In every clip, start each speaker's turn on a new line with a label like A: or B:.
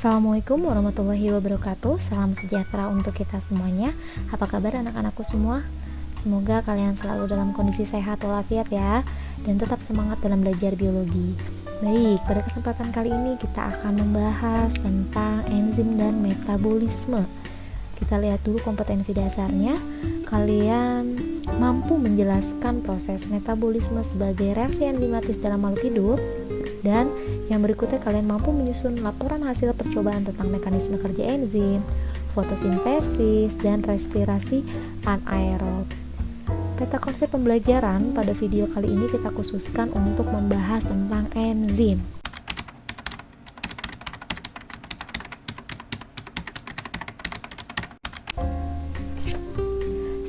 A: Assalamualaikum warahmatullahi wabarakatuh. Salam sejahtera untuk kita semuanya. Apa kabar anak-anakku semua? Semoga kalian selalu dalam kondisi sehat walafiat ya, dan tetap semangat dalam belajar biologi. Baik, pada kesempatan kali ini kita akan membahas tentang enzim dan metabolisme. Kita lihat dulu kompetensi dasarnya. Kalian mampu menjelaskan proses metabolisme sebagai reaksi enzimatis dalam makhluk hidup, dan yang berikutnya kalian mampu menyusun laporan hasil percobaan tentang mekanisme kerja enzim, fotosintesis, dan respirasi anaerob. Peta konsep pembelajaran pada video kali ini kita khususkan untuk membahas tentang enzim.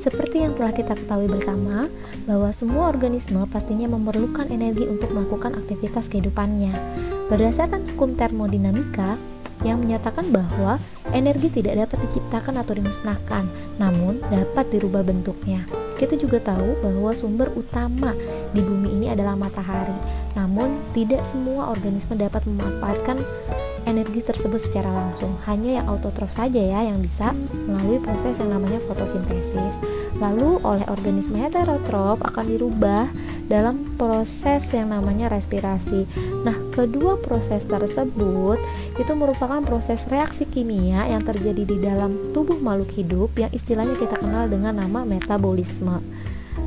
A: Seperti yang telah kita ketahui bersama, bahwa semua organisme pastinya memerlukan energi untuk melakukan aktivitas kehidupannya. Berdasarkan hukum termodinamika yang menyatakan bahwa energi tidak dapat diciptakan atau dimusnahkan, namun dapat dirubah bentuknya. Kita juga tahu bahwa sumber utama di bumi ini adalah matahari, namun tidak semua organisme dapat memanfaatkan energi tersebut secara langsung. Hanya yang autotrof saja ya yang bisa melalui proses yang namanya fotosintesis. Lalu oleh organisme heterotrof akan dirubah dalam proses yang namanya respirasi. Nah, kedua proses tersebut itu merupakan proses reaksi kimia yang terjadi di dalam tubuh makhluk hidup yang istilahnya kita kenal dengan nama metabolisme.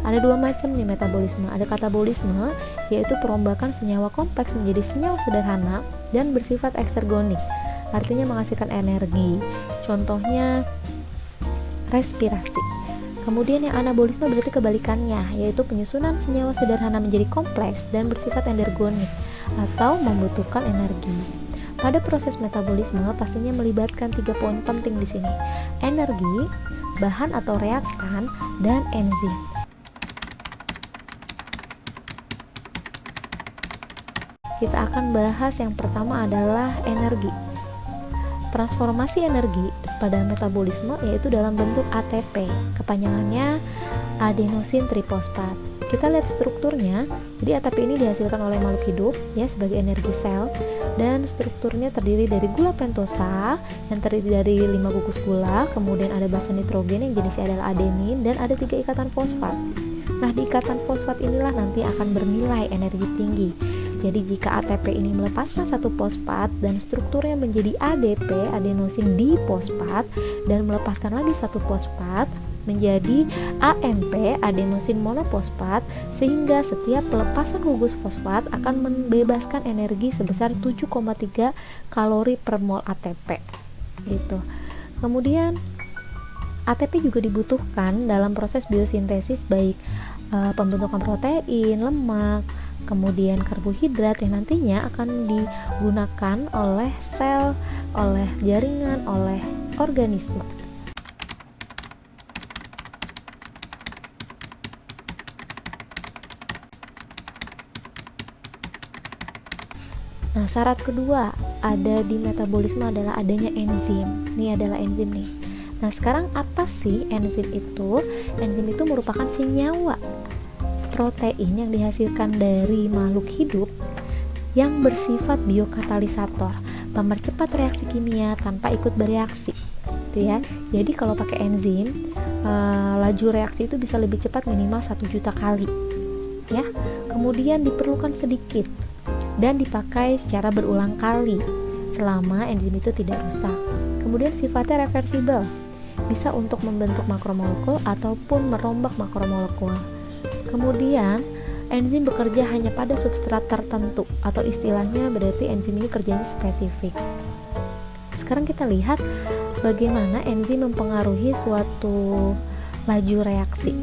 A: Ada dua macam nih metabolisme. Ada katabolisme, yaitu perombakan senyawa kompleks menjadi senyawa sederhana dan bersifat eksergonik, artinya menghasilkan energi. Contohnya respirasi. Kemudian yang anabolisme berarti kebalikannya, yaitu penyusunan senyawa sederhana menjadi kompleks dan bersifat endergonik atau membutuhkan energi. Pada proses metabolisme pastinya melibatkan 3 poin penting di sini: energi, bahan atau reaktan, dan enzim. Kita akan bahas yang pertama adalah energi. Transformasi energi pada metabolisme yaitu dalam bentuk ATP, kepanjangannya adenosin trifosfat. Kita lihat strukturnya. Jadi ATP ini dihasilkan oleh makhluk hidup ya sebagai energi sel, dan strukturnya terdiri dari gula pentosa yang terdiri dari 5 gugus gula, kemudian ada basa nitrogen yang jenisnya adalah adenin, dan ada 3 ikatan fosfat. Nah, di ikatan fosfat inilah nanti akan bernilai energi tinggi. Jadi jika ATP ini melepaskan satu fosfat dan strukturnya menjadi ADP, adenosin difosfat, dan melepaskan lagi satu fosfat menjadi AMP, adenosin monofosfat, sehingga setiap pelepasan gugus fosfat akan membebaskan energi sebesar 7,3 kalori per mol ATP. Gitu. Kemudian ATP juga dibutuhkan dalam proses biosintesis, baik pembentukan protein, lemak, kemudian karbohidrat yang nantinya akan digunakan oleh sel, oleh jaringan, oleh organisme. Nah, syarat kedua ada di metabolisme adalah adanya enzim. Ini adalah enzim nih. Nah, sekarang apa sih enzim itu? Enzim itu merupakan senyawa protein yang dihasilkan dari makhluk hidup yang bersifat biokatalisator, pemercepat reaksi kimia tanpa ikut bereaksi, gitu ya. Jadi kalau pakai enzim, laju reaksi itu bisa lebih cepat, minimal 1 juta kali, ya. Kemudian diperlukan sedikit dan dipakai secara berulang kali selama enzim itu tidak rusak. Kemudian sifatnya reversibel, bisa untuk membentuk makromolekul ataupun merombak makromolekul. Kemudian enzim bekerja hanya pada substrat tertentu, atau istilahnya berarti enzim ini kerjanya spesifik. Sekarang kita lihat bagaimana enzim mempengaruhi suatu laju reaksi.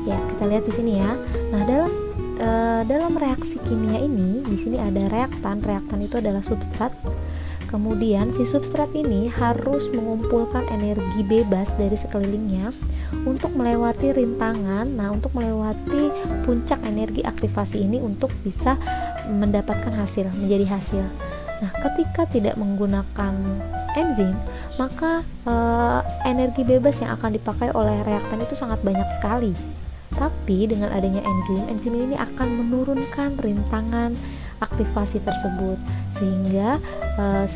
A: Ya, kita lihat di sini ya. Nah, dalam reaksi kimia ini di sini ada reaktan. Reaktan itu adalah substrat. Kemudian si substrat ini harus mengumpulkan energi bebas dari sekelilingnya untuk melewati rintangan. Nah, untuk melewati puncak energi aktivasi ini untuk bisa mendapatkan hasil, menjadi hasil. Nah, ketika tidak menggunakan enzim, maka energi bebas yang akan dipakai oleh reaktan itu sangat banyak sekali. Tapi dengan adanya enzim ini akan menurunkan rintangan aktivasi tersebut, sehingga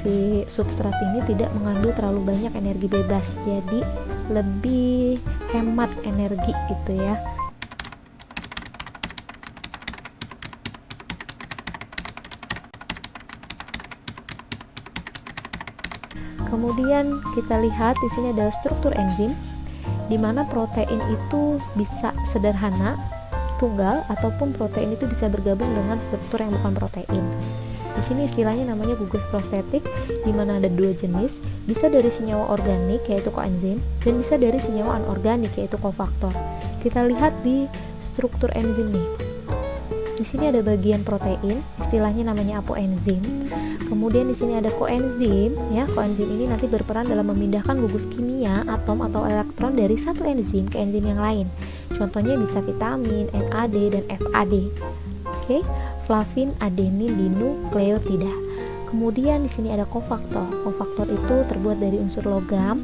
A: si substrat ini tidak mengandung terlalu banyak energi bebas, jadi lebih hemat energi gitu ya. Kemudian kita lihat di sini ada struktur enzim, di mana protein itu bisa sederhana, tunggal, ataupun protein itu bisa bergabung dengan struktur yang bukan protein. Di sini istilahnya namanya gugus prostetik, di mana ada dua jenis, bisa dari senyawa organik yaitu koenzim, dan bisa dari senyawa anorganik yaitu kofaktor. Kita lihat di struktur enzim nih. Di sini ada bagian protein, istilahnya namanya apoenzim. Kemudian di sini ada koenzim, ya. Koenzim ini nanti berperan dalam memindahkan gugus kimia atom atau elektron dari satu enzim ke enzim yang lain. Contohnya bisa vitamin, NAD dan FAD. Oke, flavin, adenin, dinukleotida. Kemudian di sini ada kofaktor. Kofaktor itu terbuat dari unsur logam,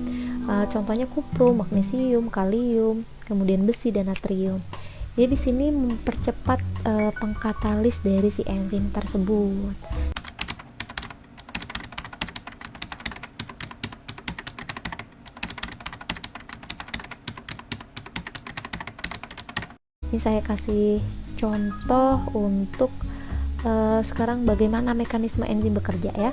A: contohnya kuprum, magnesium, kalium, kemudian besi dan natrium. Jadi di sini mempercepat pengkatalis dari si enzim tersebut. Ini saya kasih contoh untuk sekarang bagaimana mekanisme enzim bekerja ya.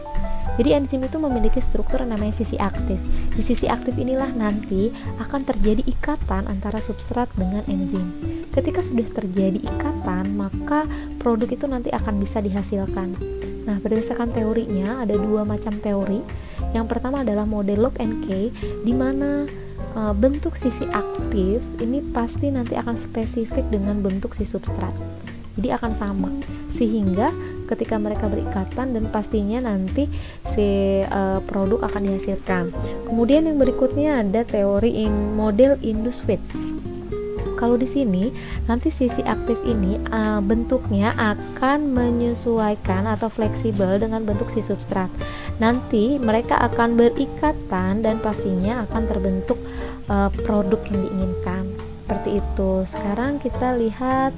A: Jadi enzim itu memiliki struktur yang namanya sisi aktif. Di sisi aktif inilah nanti akan terjadi ikatan antara substrat dengan enzim. Ketika sudah terjadi ikatan, maka produk itu nanti akan bisa dihasilkan. Nah, berdasarkan teorinya ada dua macam teori. Yang pertama adalah model lock and key, di mana bentuk sisi aktif ini pasti nanti akan spesifik dengan bentuk si substrat. Jadi akan sama, sehingga ketika mereka berikatan dan pastinya nanti si produk akan dihasilkan. Kemudian yang berikutnya ada teori model induced fit. Kalau di sini nanti sisi aktif ini bentuknya akan menyesuaikan atau fleksibel dengan bentuk si substrat. Nanti mereka akan berikatan dan pastinya akan terbentuk produk yang diinginkan. Seperti itu. Sekarang kita lihat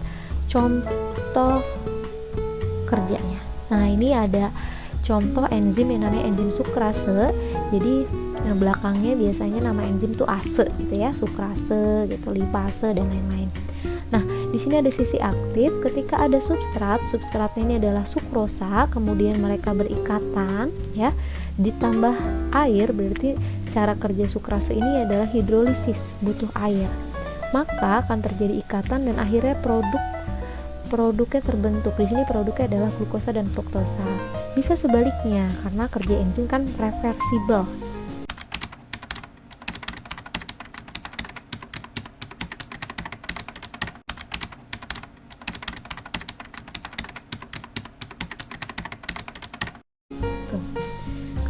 A: contoh kerjanya. Nah, ini ada contoh enzim yang namanya enzim sukrase. Jadi belakangnya biasanya nama enzim tuh ase gitu ya, sukrase gitu, lipase dan lain-lain. Nah, di sini ada sisi aktif. Ketika ada substratnya ini adalah sukrosa, kemudian mereka berikatan ya, ditambah air, berarti cara kerja sukrase ini adalah hidrolisis, butuh air. Maka akan terjadi ikatan dan akhirnya produknya terbentuk. Di sini produknya adalah glukosa dan fruktosa. Bisa sebaliknya karena kerja enzim kan reversibel.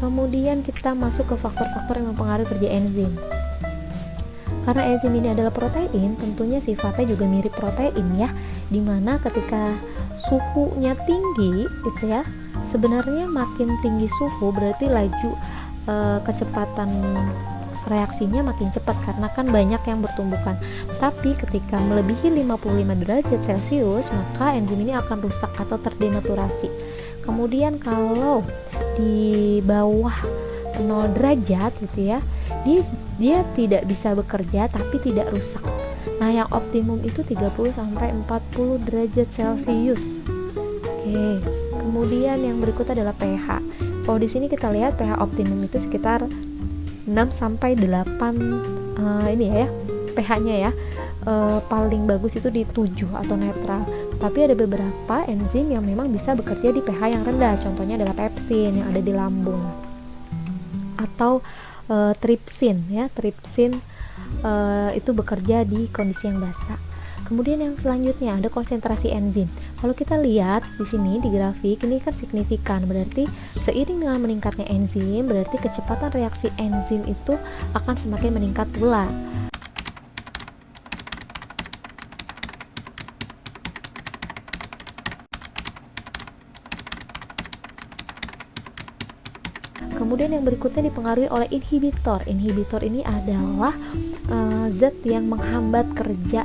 A: Kemudian kita masuk ke faktor-faktor yang mempengaruhi kerja enzim. Karena enzim ini adalah protein, tentunya sifatnya juga mirip protein ya, dimana ketika suhunya tinggi gitu ya, sebenarnya makin tinggi suhu berarti laju kecepatan reaksinya makin cepat karena kan banyak yang bertumbukan. Tapi ketika melebihi 55 derajat Celcius, maka enzim ini akan rusak atau terdenaturasi. Kemudian kalau di bawah 0 derajat gitu ya, dia tidak bisa bekerja tapi tidak rusak. Nah, yang optimum itu 30 sampai 40 derajat Celcius. Oke. Kemudian yang berikut adalah pH. Kalau di sini kita lihat pH optimum itu sekitar 6 sampai 8 ini ya, pH-nya ya. Paling bagus itu di 7 atau netral. Tapi ada beberapa enzim yang memang bisa bekerja di pH yang rendah. Contohnya adalah pepsin yang ada di lambung. Atau tripsin ya, tripsin itu bekerja di kondisi yang basah. Kemudian yang selanjutnya ada konsentrasi enzim. Kalau kita lihat di sini di grafik ini kan signifikan, berarti seiring dengan meningkatnya enzim berarti kecepatan reaksi enzim itu akan semakin meningkat pula. Kemudian yang berikutnya dipengaruhi oleh inhibitor. Inhibitor ini adalah zat yang menghambat kerja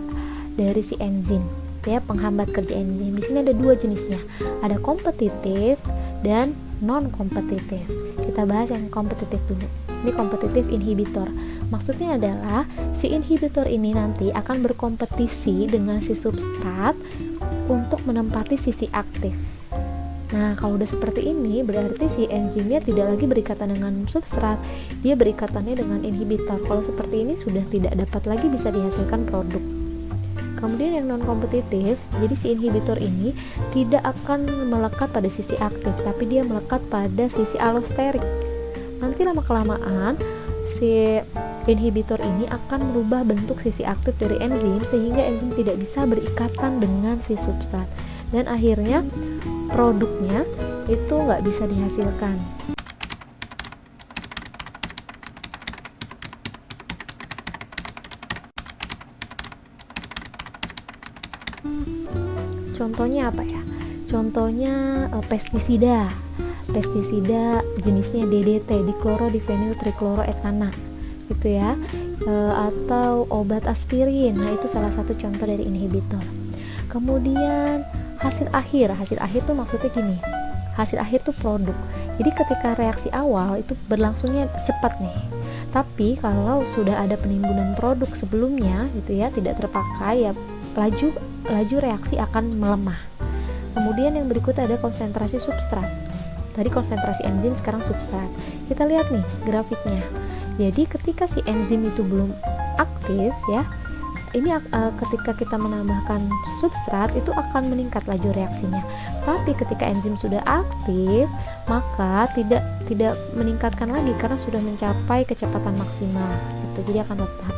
A: dari si enzim, ya, penghambat kerja enzim. Di sini ada dua jenisnya. Ada kompetitif dan non kompetitif. Kita bahas yang kompetitif dulu. Ini kompetitif inhibitor. Maksudnya adalah si inhibitor ini nanti akan berkompetisi dengan si substrat untuk menempati sisi aktif. Nah, kalau udah seperti ini berarti si enzimnya tidak lagi berikatan dengan substrat, dia berikatannya dengan inhibitor. Kalau seperti ini sudah tidak dapat lagi bisa dihasilkan produk. Kemudian yang non kompetitif, jadi si inhibitor ini tidak akan melekat pada sisi aktif, tapi dia melekat pada sisi allosterik. Nanti lama kelamaan si inhibitor ini akan merubah bentuk sisi aktif dari enzim sehingga enzim tidak bisa berikatan dengan si substrat, dan akhirnya produknya itu nggak bisa dihasilkan. Contohnya apa ya? Contohnya pestisida jenisnya DDT, dikloro-difenil-trichloroethana gitu ya, atau obat aspirin. Nah, itu salah satu contoh dari inhibitor. Kemudian hasil akhir tuh maksudnya gini, hasil akhir tuh produk. Jadi ketika reaksi awal itu berlangsungnya cepat nih, tapi kalau sudah ada penimbunan produk sebelumnya gitu ya tidak terpakai, ya laju reaksi akan melemah. Kemudian yang berikutnya ada konsentrasi substrat. Tadi konsentrasi enzim, sekarang substrat. Kita lihat nih grafiknya. Jadi ketika si enzim itu belum aktif ya, ini ketika kita menambahkan substrat itu akan meningkat laju reaksinya. Tapi ketika enzim sudah aktif, maka tidak meningkatkan lagi karena sudah mencapai kecepatan maksimal. Gitu. Jadi akan tetap.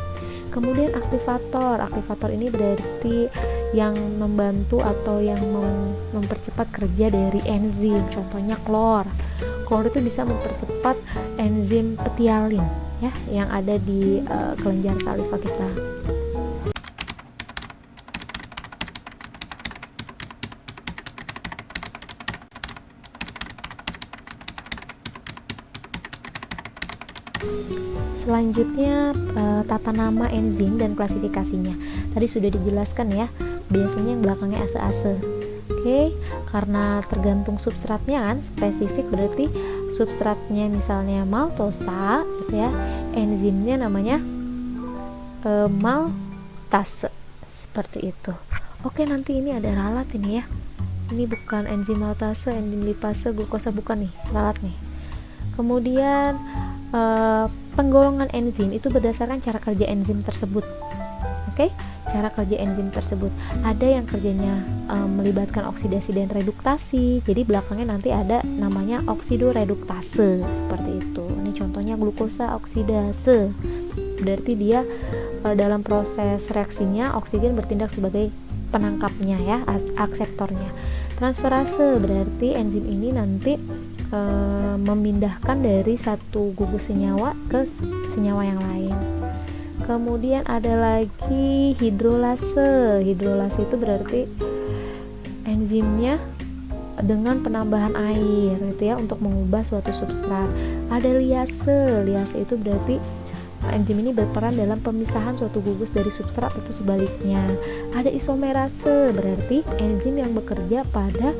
A: Kemudian aktivator ini berarti yang membantu atau yang mempercepat kerja dari enzim. Contohnya klor itu bisa mempercepat enzim petialin ya yang ada di kelenjar saliva kita. Selanjutnya tata nama enzim dan klasifikasinya. Tadi sudah dijelaskan ya, biasanya yang belakangnya ase-ase. Oke, karena tergantung substratnya kan, spesifik berarti substratnya misalnya maltosa gitu ya, enzimnya namanya maltase seperti itu. Oke, nanti ini ada ralat ini ya. Ini bukan enzim maltase, enzim lipase, glukosa, bukan nih, ralat nih. Kemudian penggolongan enzim itu berdasarkan cara kerja enzim tersebut. Oke, cara kerja enzim tersebut. Ada yang kerjanya melibatkan oksidasi dan reduktasi. Jadi belakangnya nanti ada namanya oksidoreduktase seperti itu. Ini contohnya glukosa oksidase. Berarti dia dalam proses reaksinya oksigen bertindak sebagai penangkapnya ya, akseptornya. Transferase berarti enzim ini nanti memindahkan dari satu gugus senyawa ke senyawa yang lain. Kemudian ada lagi hidrolase. Hidrolase itu berarti enzimnya dengan penambahan air gitu ya untuk mengubah suatu substrat. Ada liase. Liase itu berarti enzim ini berperan dalam pemisahan suatu gugus dari substrat atau sebaliknya. Ada isomerase, berarti enzim yang bekerja pada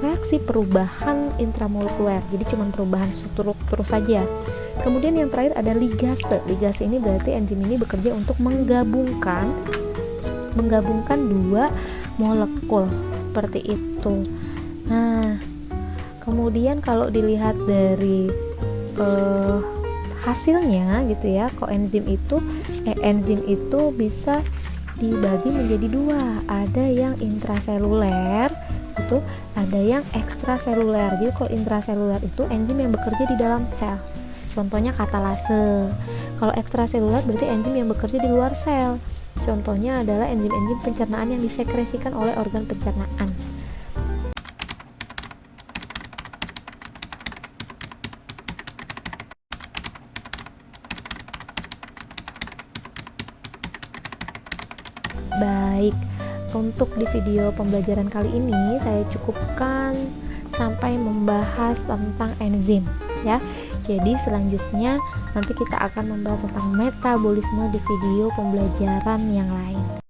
A: reaksi perubahan intramolekuler. Jadi cuma perubahan struktur saja. Kemudian yang terakhir ada ligase. Ligase ini berarti enzim ini bekerja untuk menggabungkan dua molekul seperti itu. Nah, kemudian kalau dilihat dari hasilnya gitu ya, koenzim itu bisa dibagi menjadi dua. Ada yang intraseluler itu, ada yang ekstraseluler. Jadi kalau intraseluler itu enzim yang bekerja di dalam sel, contohnya katalase. Kalau ekstraseluler berarti enzim yang bekerja di luar sel, contohnya adalah enzim-enzim pencernaan yang disekresikan oleh organ pencernaan. Baik, untuk di video pembelajaran kali ini saya cukupkan sampai membahas tentang enzim ya. Jadi selanjutnya nanti kita akan membahas tentang metabolisme di video pembelajaran yang lain.